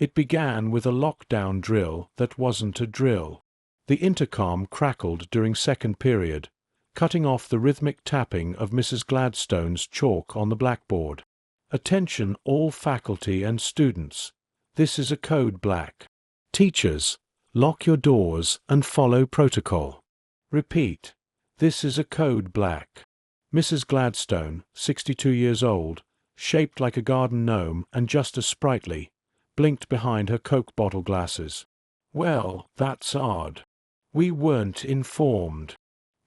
It began with a lockdown drill that wasn't a drill. The intercom crackled during second period, cutting off the rhythmic tapping of Mrs. Gladstone's chalk on the blackboard. Attention all faculty and students. This is a code black. Teachers, lock your doors and follow protocol. Repeat. This is a code black. Mrs. Gladstone, 62 years old, shaped like a garden gnome and just as sprightly, blinked behind her Coke bottle glasses. Well, that's odd. We weren't informed.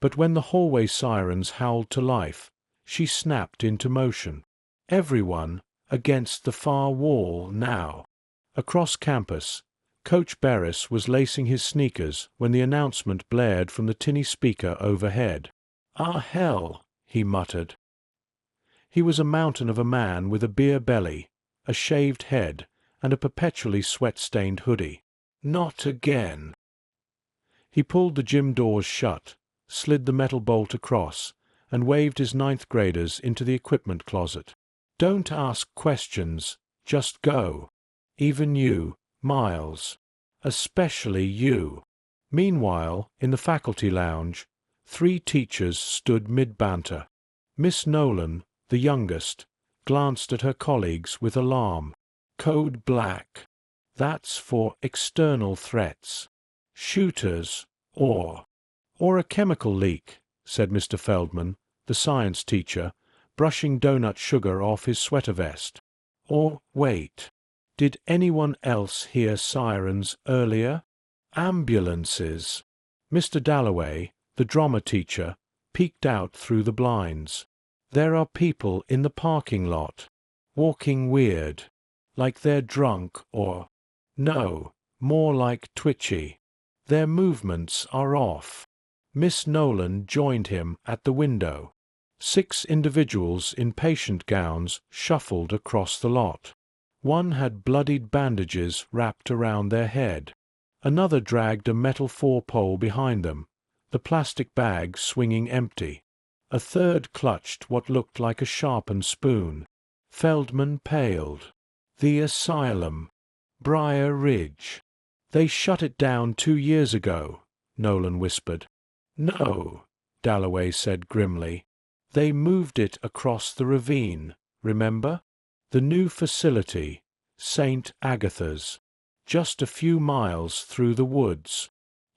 But when the hallway sirens howled to life, she snapped into motion. Everyone against the far wall now. Across campus, Coach Barris was lacing his sneakers when the announcement blared from the tinny speaker overhead. "Ah, hell," he muttered. He was a mountain of a man with a beer belly, a shaved head, and a perpetually sweat-stained hoodie. Not again. He pulled the gym doors shut, slid the metal bolt across, and waved his ninth graders into the equipment closet. Don't ask questions, just go. Even you, Miles. Especially you. Meanwhile, in the faculty lounge, 3 teachers stood mid-banter. Miss Nolan, the youngest, glanced at her colleagues with alarm. Code black. That's for external threats. Shooters, or a chemical leak, said Mr. Feldman, the science teacher, brushing donut sugar off his sweater vest. Or, wait, did anyone else hear sirens earlier? Ambulances. Mr. Dalloway, the drama teacher, peeked out through the blinds. There are people in the parking lot, walking weird, like they're drunk or, no, more like twitchy. Their movements are off. Miss Nolan joined him at the window. 6 individuals in patient gowns shuffled across the lot. One had bloodied bandages wrapped around their head. Another dragged a metal 4-pole behind them, the plastic bag swinging empty. A third clutched what looked like a sharpened spoon. Feldman paled. The asylum. Briar Ridge. They shut it down 2 years ago, Nolan whispered. No, Dalloway said grimly. They moved it across the ravine, remember? The new facility, St. Agatha's, just a few miles through the woods.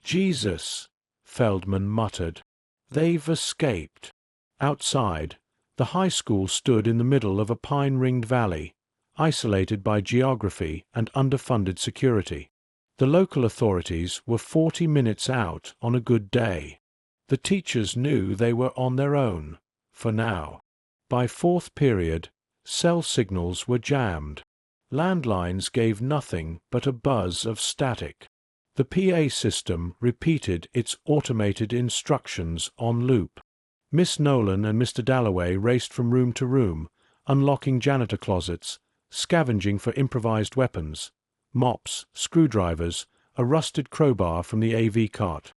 Jesus, Feldman muttered. They've escaped. Outside, the high school stood in the middle of a pine-ringed valley, isolated by geography and underfunded security. The local authorities were 40 minutes out on a good day. The teachers knew they were on their own, for now. By fourth period, cell signals were jammed. Landlines gave nothing but a buzz of static. The PA system repeated its automated instructions on loop. Miss Nolan and Mr. Dalloway raced from room to room, unlocking janitor closets, scavenging for improvised weapons, mops, screwdrivers, a rusted crowbar from the AV cart.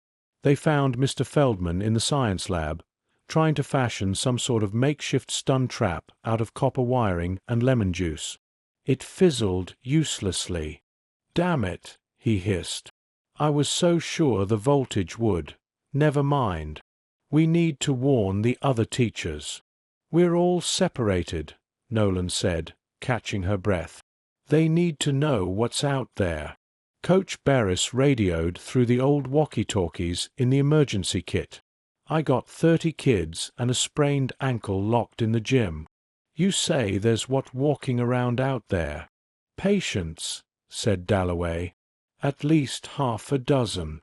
They found Mr. Feldman in the science lab, trying to fashion some sort of makeshift stun trap out of copper wiring and lemon juice. It fizzled uselessly. Damn it, he hissed. I was so sure the voltage would. Never mind. We need to warn the other teachers. We're all separated, Nolan said, catching her breath. They need to know what's out there. Coach Barris radioed through the old walkie-talkies in the emergency kit. I got 30 kids and a sprained ankle locked in the gym. You say there's what walking around out there. Patients, said Dalloway. At least half a dozen.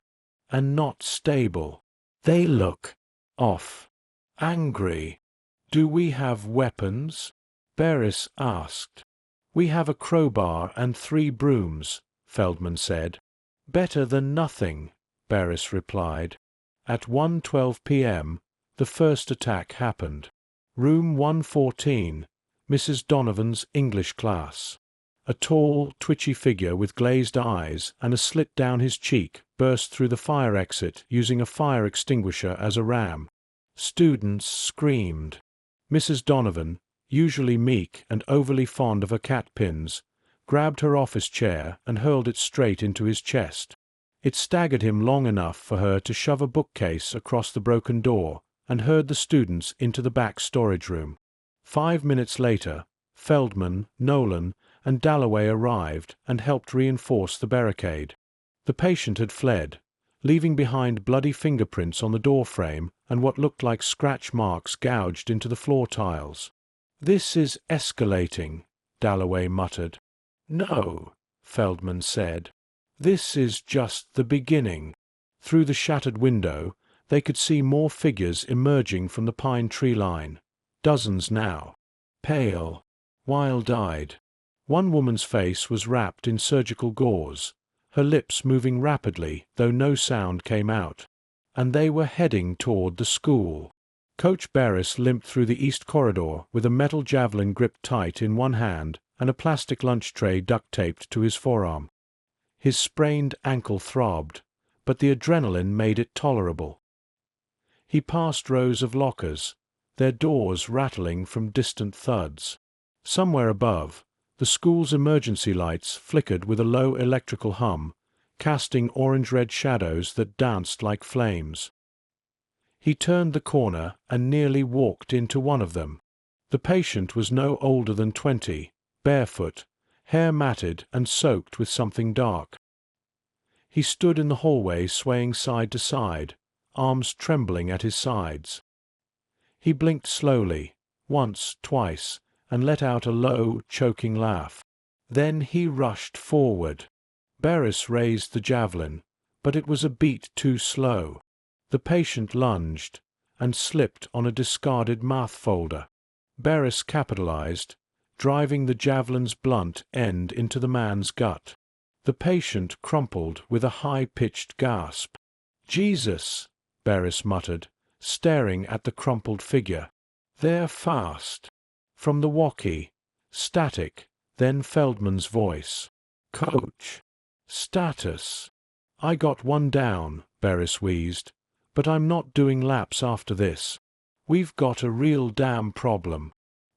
And not stable. They look off. Angry. Do we have weapons? Barris asked. We have a crowbar and 3 brooms, Feldman said. Better than nothing, Barris replied. At 1:12 p.m., the first attack happened. Room 114, Mrs. Donovan's English class. A tall, twitchy figure with glazed eyes and a slit down his cheek burst through the fire exit using a fire extinguisher as a ram. Students screamed. Mrs. Donovan, usually meek and overly fond of her cat pins, grabbed her office chair and hurled it straight into his chest. It staggered him long enough for her to shove a bookcase across the broken door and herd the students into the back storage room. 5 minutes later, Feldman, Nolan, and Dalloway arrived and helped reinforce the barricade. The patient had fled, leaving behind bloody fingerprints on the doorframe and what looked like scratch marks gouged into the floor tiles. "This is escalating," Dalloway muttered. "No," Feldman said. "This is just the beginning." Through the shattered window, they could see more figures emerging from the pine tree line. Dozens now. Pale. Wild-eyed. One woman's face was wrapped in surgical gauze, her lips moving rapidly, though no sound came out. And they were heading toward the school. Coach Barris limped through the east corridor with a metal javelin gripped tight in one hand and a plastic lunch tray duct-taped to his forearm. His sprained ankle throbbed, but the adrenaline made it tolerable. He passed rows of lockers, their doors rattling from distant thuds. Somewhere above, the school's emergency lights flickered with a low electrical hum, casting orange-red shadows that danced like flames. He turned the corner and nearly walked into one of them. The patient was no older than 20, barefoot, hair matted and soaked with something dark. He stood in the hallway swaying side to side, arms trembling at his sides. He blinked slowly, once, twice, and let out a low, choking laugh. Then he rushed forward. Barris raised the javelin, but it was a beat too slow. The patient lunged and slipped on a discarded math folder. Barris capitalized, driving the javelin's blunt end into the man's gut. The patient crumpled with a high-pitched gasp. "Jesus!" Barris muttered, staring at the crumpled figure. "They're fast." From the walkie, static, then Feldman's voice. "Coach. Status." "I got one down," Barris wheezed, "but I'm not doing laps after this. We've got a real damn problem."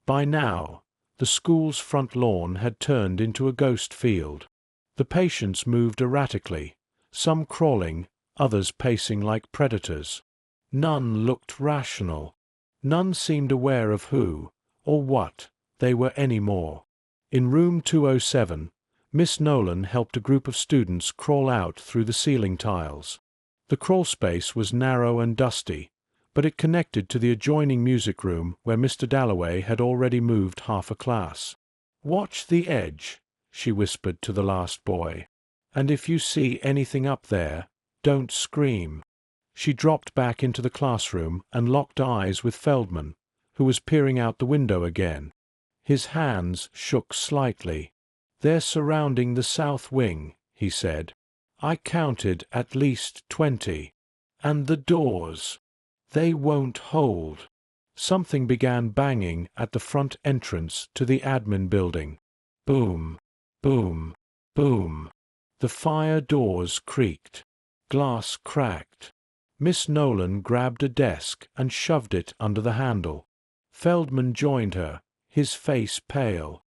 By now, the school's front lawn had turned into a ghost field. The patients moved erratically, some crawling, others pacing like predators. None looked rational. None seemed aware of who, or what, they were any more. In room 207, Miss Nolan helped a group of students crawl out through the ceiling tiles. The crawl space was narrow and dusty, but it connected to the adjoining music room where Mr. Dalloway had already moved half a class. "Watch the edge," she whispered to the last boy. "And if you see anything up there, don't scream." She dropped back into the classroom and locked eyes with Feldman, who was peering out the window again. His hands shook slightly. "They're surrounding the south wing," he said. "I counted at least 20. And the doors. They won't hold." Something began banging at the front entrance to the admin building. Boom, boom, boom. The fire doors creaked. Glass cracked. Miss Nolan grabbed a desk and shoved it under the handle. Feldman joined her, his face pale.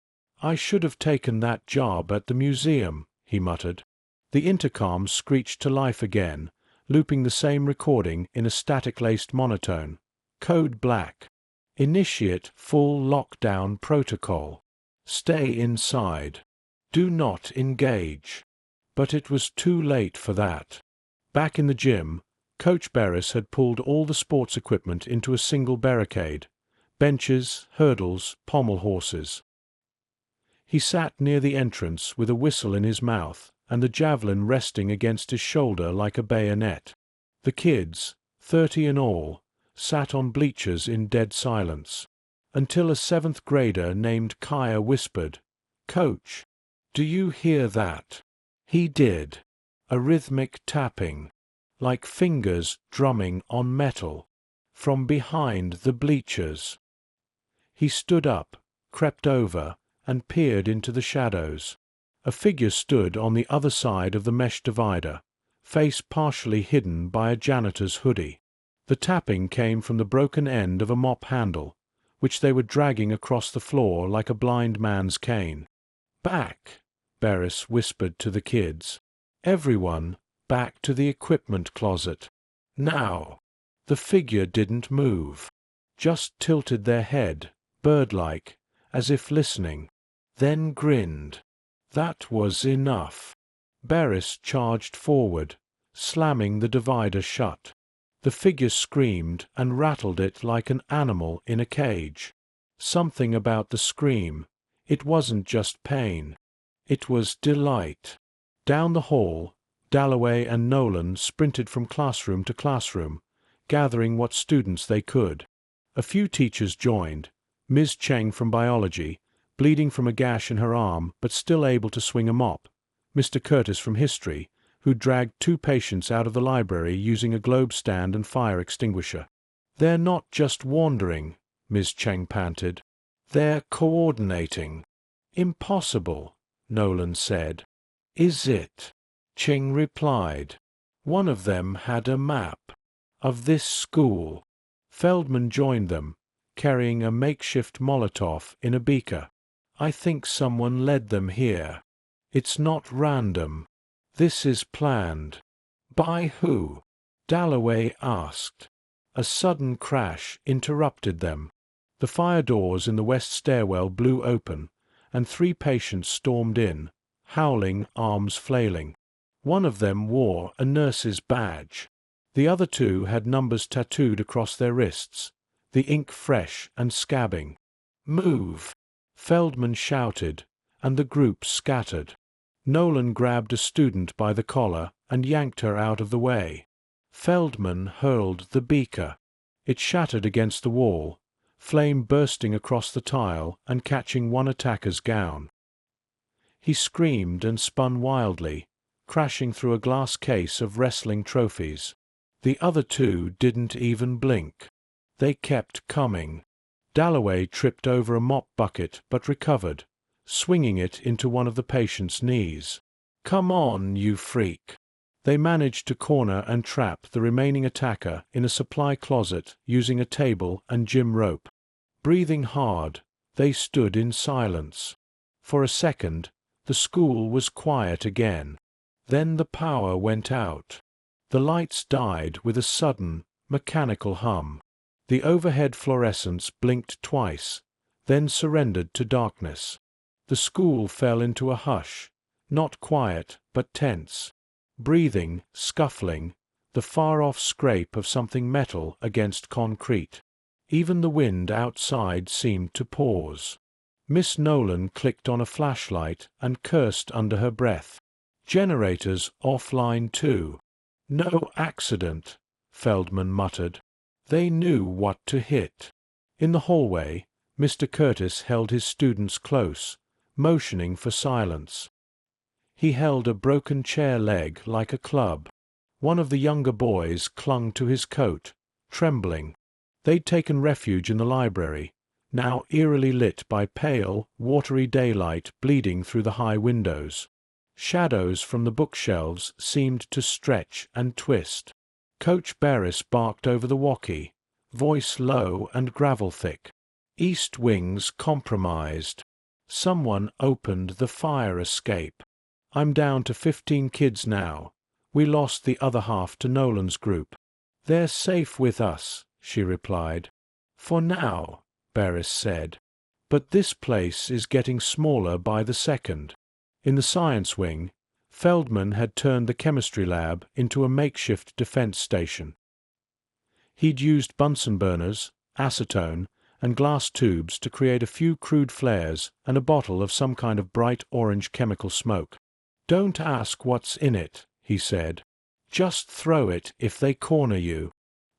"I should have taken that job at the museum," he muttered. The intercom screeched to life again, looping the same recording in a static-laced monotone. Code black. "Initiate full lockdown protocol. Stay inside. Do not engage." But it was too late for that. Back in the gym, Coach Barris had pulled all the sports equipment into a single barricade: benches, hurdles, pommel horses. He sat near the entrance with a whistle in his mouth and the javelin resting against his shoulder like a bayonet. The kids, 30 in all, sat on bleachers in dead silence, until a 7th grader named Kaya whispered, "Coach, do you hear that?" He did. A rhythmic tapping, like fingers drumming on metal, from behind the bleachers. He stood up, crept over, and peered into the shadows. A figure stood on the other side of the mesh divider, face partially hidden by a janitor's hoodie. The tapping came from the broken end of a mop handle, which they were dragging across the floor like a blind man's cane. "Back!" Barris whispered to the kids. "Everyone, back to the equipment closet. Now." The figure didn't move. Just tilted their head, bird-like, as if listening. Then grinned. That was enough. Barris charged forward, slamming the divider shut. The figure screamed and rattled it like an animal in a cage. Something about the scream. It wasn't just pain. It was delight. Down the hall, Dalloway and Nolan sprinted from classroom to classroom, gathering what students they could. A few teachers joined. Ms. Cheng from biology, bleeding from a gash in her arm but still able to swing a mop. Mr. Curtis from history, who dragged 2 patients out of the library using a globe stand and fire extinguisher. "They're not just wandering," Ms. Cheng panted. "They're coordinating." "Impossible," Nolan said. "Is it?" Cheng replied. "One of them had a map of this school." Feldman joined them, carrying a makeshift Molotov in a beaker. "I think someone led them here. It's not random. This is planned." "By who?" Dalloway asked. A sudden crash interrupted them. The fire doors in the west stairwell blew open, and 3 patients stormed in, howling, arms flailing. One of them wore a nurse's badge. The other 2 had numbers tattooed across their wrists, the ink fresh and scabbing. "Move!" Feldman shouted, and the group scattered. Nolan grabbed a student by the collar and yanked her out of the way. Feldman hurled the beaker. It shattered against the wall, flame bursting across the tile and catching one attacker's gown. He screamed and spun wildly, crashing through a glass case of wrestling trophies. The other 2 didn't even blink. They kept coming. Dalloway tripped over a mop bucket but recovered, swinging it into one of the patient's knees. "Come on, you freak!" They managed to corner and trap the remaining attacker in a supply closet using a table and gym rope. Breathing hard, they stood in silence. For a second, the school was quiet again. Then the power went out. The lights died with a sudden, mechanical hum. The overhead fluorescents blinked twice, then surrendered to darkness. The school fell into a hush, not quiet but tense. Breathing, scuffling, the far-off scrape of something metal against concrete. Even the wind outside seemed to pause. Miss Nolan clicked on a flashlight and cursed under her breath. "Generators offline too." "No accident," Feldman muttered. They knew what to hit. In the hallway, Mr. Curtis held his students close, motioning for silence. He held a broken chair leg like a club. One of the younger boys clung to his coat, trembling. They'd taken refuge in the library, now eerily lit by pale, watery daylight bleeding through the high windows. Shadows from the bookshelves seemed to stretch and twist. Coach Barris barked over the walkie, voice low and gravel-thick. "East Wing's compromised. Someone opened the fire escape. I'm down to 15 kids now. We lost the other half to Nolan's group." "They're safe with us," she replied. "For now," Barris said. "But this place is getting smaller by the second." In the science wing, Feldman had turned the chemistry lab into a makeshift defense station. He'd used Bunsen burners, acetone, and glass tubes to create a few crude flares and a bottle of some kind of bright orange chemical smoke. "Don't ask what's in it," he said. "Just throw it if they corner you."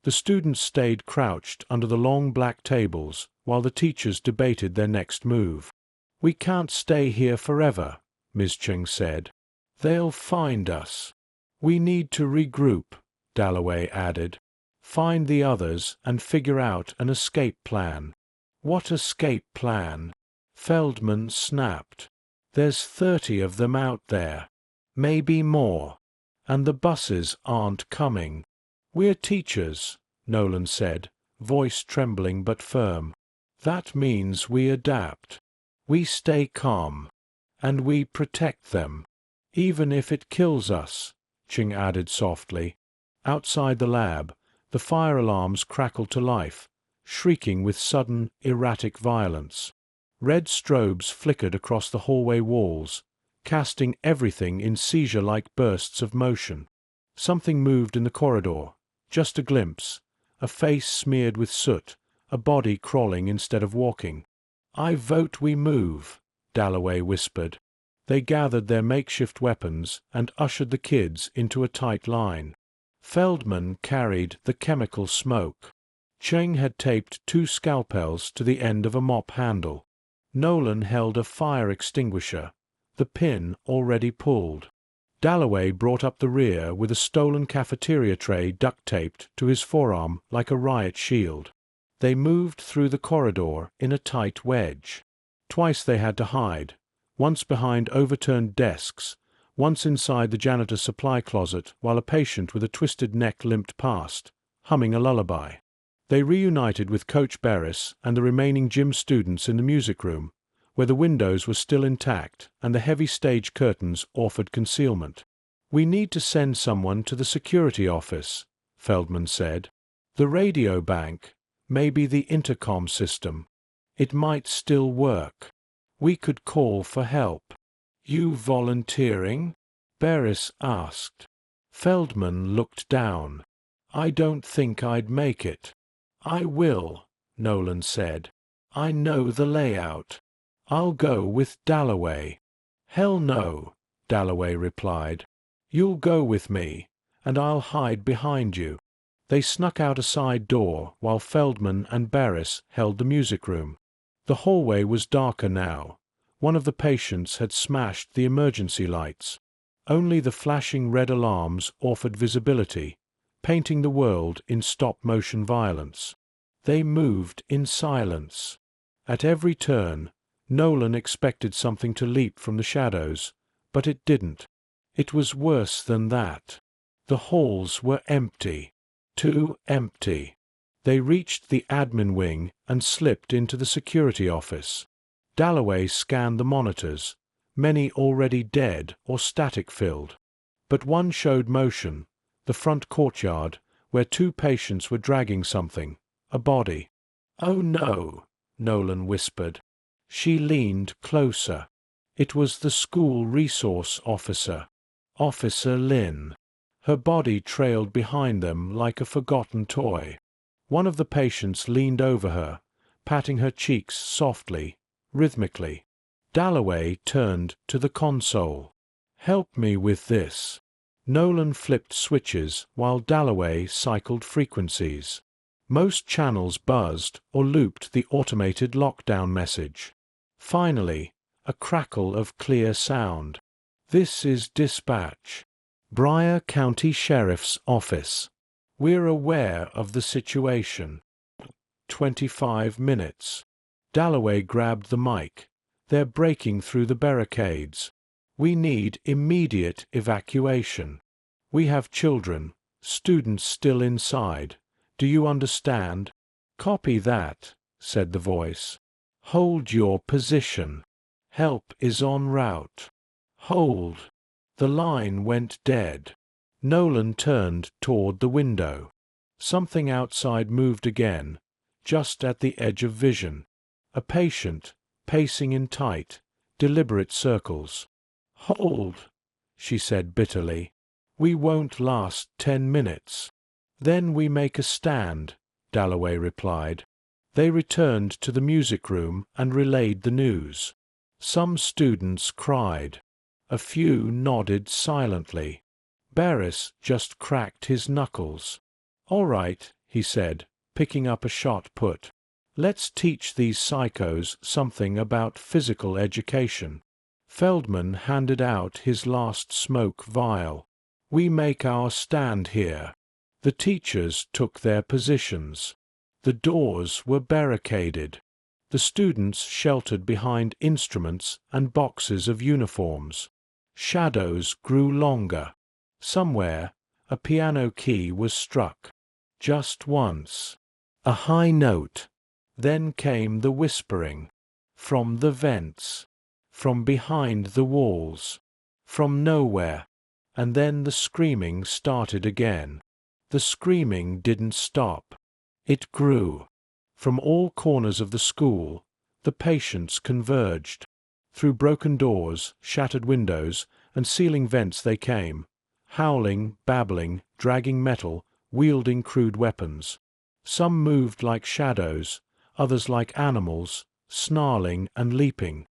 The students stayed crouched under the long black tables while the teachers debated their next move. "We can't stay here forever," Ms. Cheng said. "They'll find us." "We need to regroup," Dalloway added. "Find the others and figure out an escape plan." "What escape plan?" Feldman snapped. "There's 30 of them out there. Maybe more. And the buses aren't coming." "We're teachers," Nolan said, voice trembling but firm. "That means we adapt. We stay calm. And we protect them. Even if it kills us, Ching added softly. Outside the lab, the fire alarms crackled to life, shrieking with sudden, erratic violence. Red strobes flickered across the hallway walls, casting everything in seizure-like bursts of motion. Something moved in the corridor, just a glimpse, a face smeared with soot, a body crawling instead of walking. "I vote we move," Dalloway whispered. They gathered their makeshift weapons and ushered the kids into a tight line. Feldman carried the chemical smoke. Cheng had taped 2 scalpels to the end of a mop handle. Nolan held a fire extinguisher, the pin already pulled. Dalloway brought up the rear with a stolen cafeteria tray duct-taped to his forearm like a riot shield. They moved through the corridor in a tight wedge. Twice they had to hide, once behind overturned desks, once inside the janitor's supply closet while a patient with a twisted neck limped past, humming a lullaby. They reunited with Coach Barris and the remaining gym students in the music room, where the windows were still intact and the heavy stage curtains offered concealment. "We need to send someone to the security office," Feldman said. "The radio bank, maybe the intercom system. It might still work. We could call for help." "You volunteering?" Barris asked. Feldman looked down. "I don't think I'd make it." "I will," Nolan said. "I know the layout. I'll go with Dalloway." "Hell no," Dalloway replied. "You'll go with me, and I'll hide behind you." They snuck out a side door while Feldman and Barris held the music room. The hallway was darker now. One of the patients had smashed the emergency lights. Only the flashing red alarms offered visibility, painting the world in stop-motion violence. They moved in silence. At every turn, Nolan expected something to leap from the shadows, but it didn't. It was worse than that. The halls were empty. Too empty. They reached the admin wing and slipped into the security office. Dalloway scanned the monitors, many already dead or static-filled. But one showed motion, the front courtyard, where 2 patients were dragging something, a body. "Oh no," Nolan whispered. She leaned closer. It was the school resource officer, Officer Lin. Her body trailed behind them like a forgotten toy. One of the patients leaned over her, patting her cheeks softly, rhythmically. Dalloway turned to the console. "Help me with this." Nolan flipped switches while Dalloway cycled frequencies. Most channels buzzed or looped the automated lockdown message. Finally, a crackle of clear sound. "This is dispatch. Briar County Sheriff's Office. We're aware of the situation. 25 minutes. Dalloway grabbed the mic. "They're breaking through the barricades. We need immediate evacuation. We have children, students still inside. Do you understand?" "Copy that," said the voice. "Hold your position. Help is en route. Hold." The line went dead. Nolan turned toward the window. Something outside moved again, just at the edge of vision. A patient, pacing in tight, deliberate circles. "Hold," she said bitterly. "We won't last 10 minutes. "Then we make a stand," Dalloway replied. They returned to the music room and relayed the news. Some students cried. A few nodded silently. Barris just cracked his knuckles. "All right," he said, picking up a shot put. "Let's teach these psychos something about physical education." Feldman handed out his last smoke vial. "We make our stand here." The teachers took their positions. The doors were barricaded. The students sheltered behind instruments and boxes of uniforms. Shadows grew longer. Somewhere, a piano key was struck. Just once. A high note. Then came the whispering. From the vents. from behind the walls, from nowhere, and then the screaming started again. The screaming didn't stop. It grew. From all corners of the school, the patients converged. Through broken doors, shattered windows, and ceiling vents they came, howling, babbling, dragging metal, wielding crude weapons. Some moved like shadows, others like animals, snarling and leaping,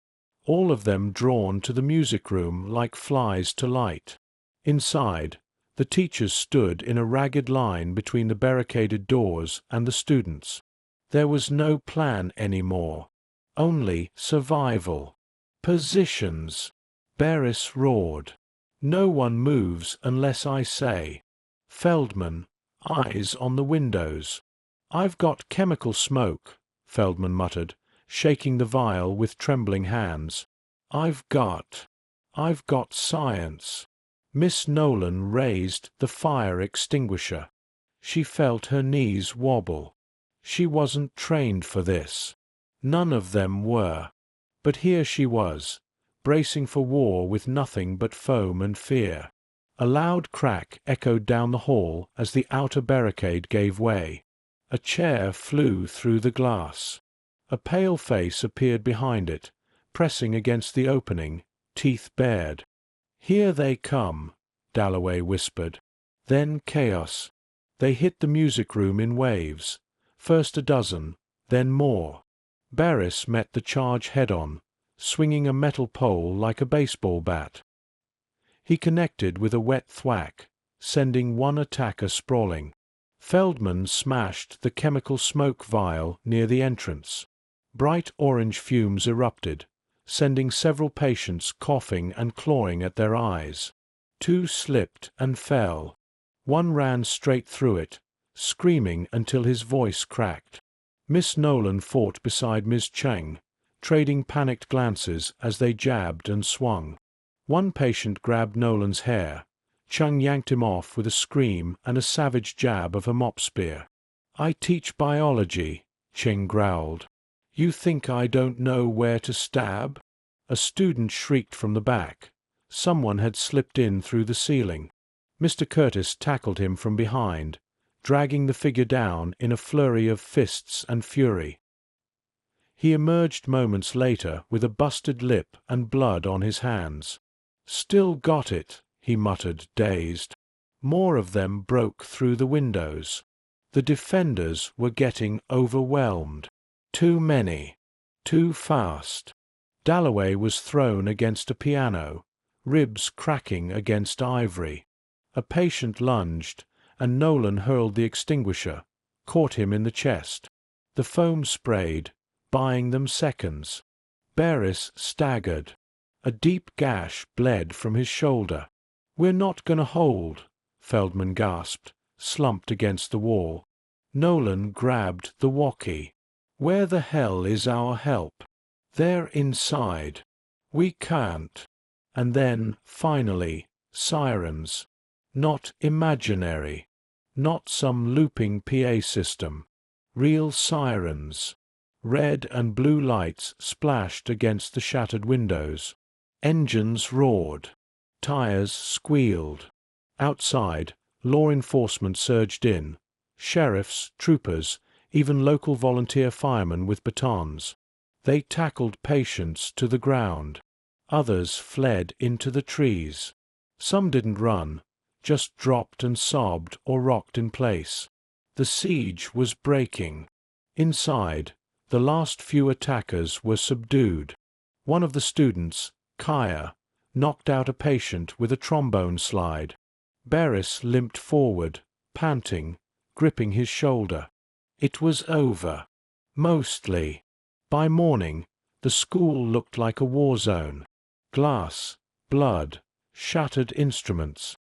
all of them drawn to the music room like flies to light. Inside, the teachers stood in a ragged line between the barricaded doors and the students. There was no plan anymore. Only survival. Positions. Barris roared. No one moves unless I say. Feldman, eyes on the windows. I've got chemical smoke, Feldman muttered, shaking the vial with trembling hands. I've got science. Miss Nolan raised the fire extinguisher. She felt her knees wobble. She wasn't trained for this. None of them were. But here she was, bracing for war with nothing but foam and fear. A loud crack echoed down the hall as the outer barricade gave way. A chair flew through the glass. A pale face appeared behind it, pressing against the opening, teeth bared. "Here they come," Dalloway whispered. Then chaos. They hit the music room in waves, first a dozen, then more. Barris met the charge head-on, swinging a metal pole like a baseball bat. He connected with a wet thwack, sending one attacker sprawling. Feldman smashed the chemical smoke vial near the entrance. Bright orange fumes erupted, sending several patients coughing and clawing at their eyes. Two slipped and fell. One ran straight through it, screaming until his voice cracked. Miss Nolan fought beside Ms. Cheng, trading panicked glances as they jabbed and swung. One patient grabbed Nolan's hair. Chung yanked him off with a scream and a savage jab of her mop spear. "I teach biology," Cheng growled. "You think I don't know where to stab?" A student shrieked from the back. Someone had slipped in through the ceiling. Mr. Curtis tackled him from behind, dragging the figure down in a flurry of fists and fury. He emerged moments later with a busted lip and blood on his hands. "Still got it," he muttered, dazed. More of them broke through the windows. The defenders were getting overwhelmed. Too many. Too fast. Dalloway was thrown against a piano, ribs cracking against ivory. A patient lunged, and Nolan hurled the extinguisher, caught him in the chest. The foam sprayed, buying them seconds. Barris staggered. A deep gash bled from his shoulder. "We're not going to hold," Feldman gasped, slumped against the wall. Nolan grabbed the walkie. "Where the hell is our help?" "They're inside. We can't." And then, finally, sirens. Not imaginary. Not some looping PA system. Real sirens. Red and blue lights splashed against the shattered windows. Engines roared. Tires squealed. Outside, law enforcement surged in. Sheriffs, troopers, even local volunteer firemen with batons. They tackled patients to the ground. Others fled into the trees. Some didn't run, just dropped and sobbed or rocked in place. The siege was breaking. Inside, the last few attackers were subdued. One of the students, Kaya, knocked out a patient with a trombone slide. Barris limped forward, panting, gripping his shoulder. It was over. Mostly. By morning, the school looked like a war zone. Glass, blood, shattered instruments.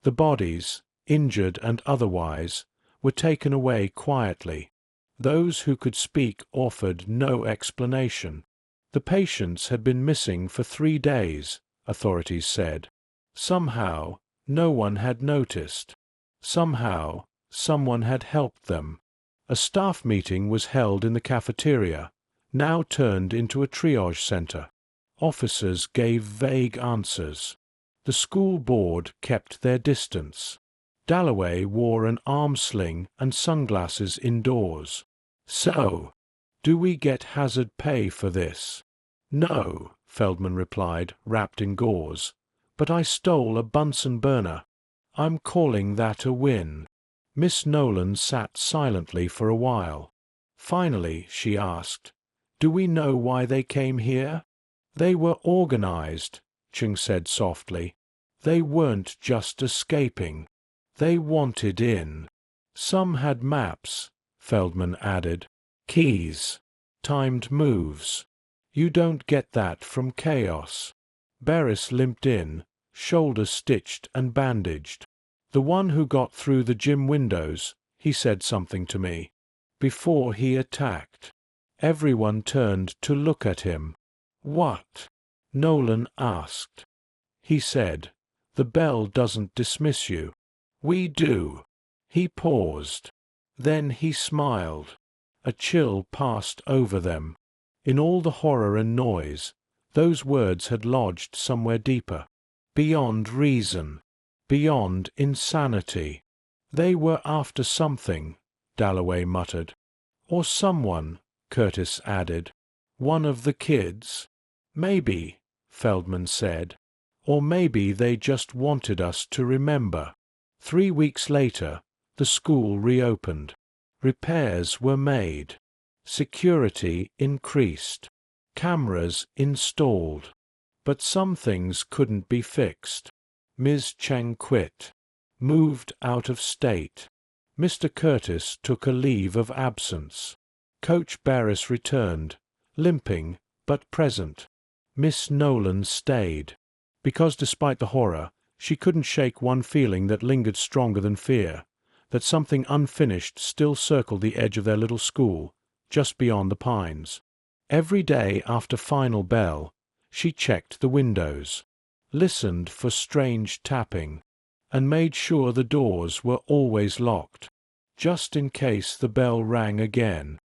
The bodies, injured and otherwise, were taken away quietly. Those who could speak offered no explanation. The patients had been missing for 3 days, authorities said. Somehow, no one had noticed. Somehow, someone had helped them. A staff meeting was held in the cafeteria, now turned into a triage center. Officers gave vague answers. The school board kept their distance. Dalloway wore an arm sling and sunglasses indoors. "So, do we get hazard pay for this?" "No," Feldman replied, wrapped in gauze. "But I stole a Bunsen burner. I'm calling that a win." Miss Nolan sat silently for a while. Finally, she asked, "Do we know why they came here?" "They were organized," Chung said softly. "They weren't just escaping. They wanted in." "Some had maps," Feldman added. "Keys. Timed moves. You don't get that from chaos." Barris limped in, shoulders stitched and bandaged. "The one who got through the gym windows, he said something to me. Before he attacked." Everyone turned to look at him. "What?" Nolan asked. He said, "The bell doesn't dismiss you. We do." He paused. Then he smiled. A chill passed over them. In all the horror and noise, those words had lodged somewhere deeper. Beyond reason. Beyond insanity. "They were after something," Dalloway muttered. "Or someone," Curtis added. "One of the kids?" "Maybe," Feldman said. "Or maybe they just wanted us to remember." 3 weeks later, the school reopened. Repairs were made. Security increased. Cameras installed. But some things couldn't be fixed. Ms. Cheng quit. Moved out of state. Mr. Curtis took a leave of absence. Coach Barris returned, limping but present. Miss Nolan stayed. Because despite the horror, she couldn't shake one feeling that lingered stronger than fear, that something unfinished still circled the edge of their little school, just beyond the pines. Every day after final bell, she checked the windows, listened for strange tapping, and made sure the doors were always locked, just in case the bell rang again.